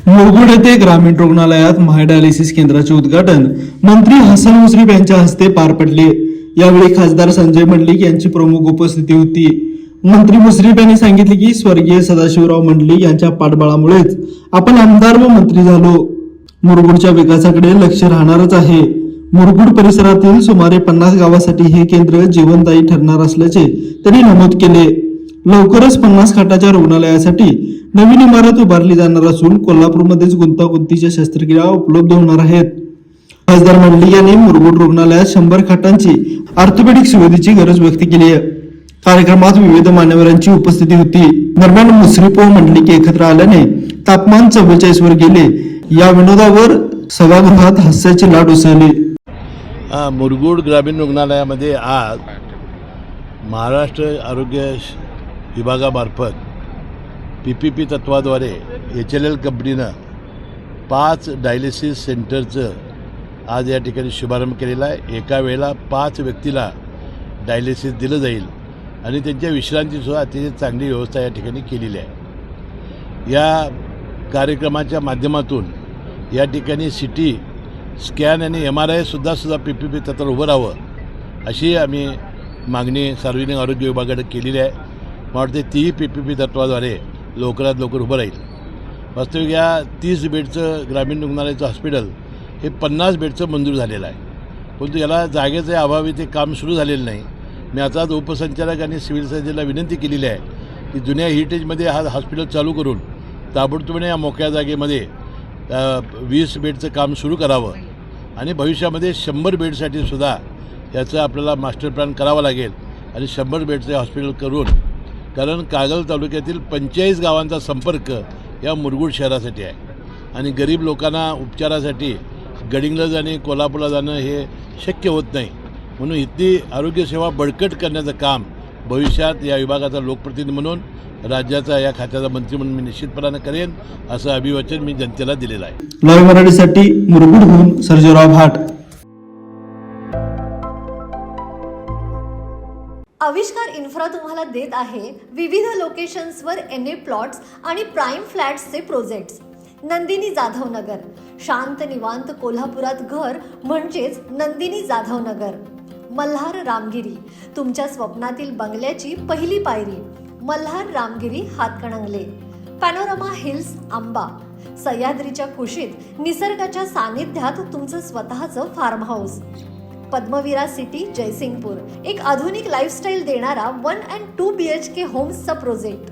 मुरगुड येथे ग्रामीण रुग्णालयात महाडायलिसिस केंद्राचे उद्घाटन मंत्री हसन मुश्रीफ यांच्या हस्ते पार पडले। यावेळी खासदार संजय मंडलिक यांची प्रमुख उपस्थिती होती। मंत्री मुश्रीफ यांनी सांगितले की स्वर्गीय सदाशिवराव मंडलिक यांच्या पाठबळामुळेच आपण आमदार व मंत्री झालो। मुरगुडच्या विकासाकडे लक्ष राहणारच आहे। मुरगुड परिसरातील सुमारे 50 गावांसाठी हे केंद्र जीवनदायी ठरणार असल्याचे त्यांनी नमूद केले। लवकरच 50 खाटाच्या रुग्णालयासाठी नवीन इमारत उभारली जाणार असून कोल्हापूरमध्येच गुंतागुंतीच्या शस्त्रक्रिया उपलब्ध होणार आहेत। खासदार मंडलिक यांनी मुरगुड रुग्णालयात 100 खाटांची ऑर्थोपेडिक सुविधेची गरज व्यक्त केली आहे। कार्यक्रमात विविध मान्यवरांची उपस्थिती होती। दरम्यान मुश्रीफ व मंडलिक एकत्र आल्याने तापमान 44 वर गेले। या विनोदावर सभागृहात हास्याची लाट उसळली। मुरगुड ग्रामीण रुग्णालयामध्ये आज महाराष्ट्र आरोग्य विभागामार्फत PPP तत्वाद्वारे HLL कंपनीनं 5 डायलिसिस सेंटरचं आज या ठिकाणी शुभारंभ केलेला आहे। एका वेळेला 5 व्यक्तीला डायलिसिस दिलं जाईल आणि त्यांच्या विश्रांतीसुद्धा अतिशय चांगली व्यवस्था या ठिकाणी केलेली आहे। या कार्यक्रमाच्या माध्यमातून या ठिकाणी CT स्कॅन आणि MRI सुद्धा PPP तत्वावर उभं राहावं अशी आम्ही मागणी सार्वजनिक आरोग्य विभागाकडे केलेली आहे। मला वाटते तीही PPP तत्वाद्वारे लवकरात लवकर उभं राहील। वास्तविक या 30 बेडचं ग्रामीण रुग्णालयाचं हॉस्पिटल हे 50 बेडचं मंजूर झालेलं आहे, परंतु याला जागेचे अभावी ते काम सुरू झालेलं नाही। मी आता उपसंचालक आणि सिव्हिल सर्जनला विनंती केलेली आहे की जुन्या हेरिटेजमध्ये हा हॉस्पिटल चालू करून ताबडतोबने या मोकळ्या जागेमध्ये 20 बेडचं काम सुरू करावं आणि भविष्यामध्ये 100 बेडसाठी सुद्धा याचं आपल्याला मास्टर प्लॅन करावा लागेल आणि 100 बेडचं हॉस्पिटल करून, कारण कागल तालुक्यातील 45 गावांचा संपर्क या मुरगुड शहरासाठी आहे आणि गरीब लोकांना उपचारासाठी गडिंगला जाणे कोल्हापूरला जाणं हे शक्य होत नाही। म्हणून इथली आरोग्यसेवा बळकट करण्याचं काम भविष्यात या विभागाचा लोकप्रतिनिधी म्हणून राज्याचा या खात्याचा मंत्री म्हणून मी निश्चितपणाने करेन असं अभिवचन मी जनतेला दिलेलं आहे। लाईव्ह मराठीसाठी मुरगुडहून सर्जेराव भाट। आविष्कार इन्फ्रा तुम्हाला देत आहे विविध लोकेशन्सवर NA प्लॉट्स आणि प्राइम फ्लॅट्सचे प्रोजेक्ट्स। नंदिनी जाधव नगर, शांत निवांत कोल्हापुरात घर म्हणजेच नंदिनी जाधव नगर। मल्हार रामगिरी, तुमच्या स्वप्नातील बंगल्याची पहिली पायरी। मल्हार रामगिरी हातकणंगले। पॅनोरामा हिल्स आंबा, सह्याद्रीच्या कुशीत निसर्गाच्या सानिध्यात तुमचं स्वतःचं farm house. Padmavira city Jaysingpur, एक आधुनिक लाईफस्टाईल देणारा 1 and 2 BHK होम्सचा प्रोजेक्ट।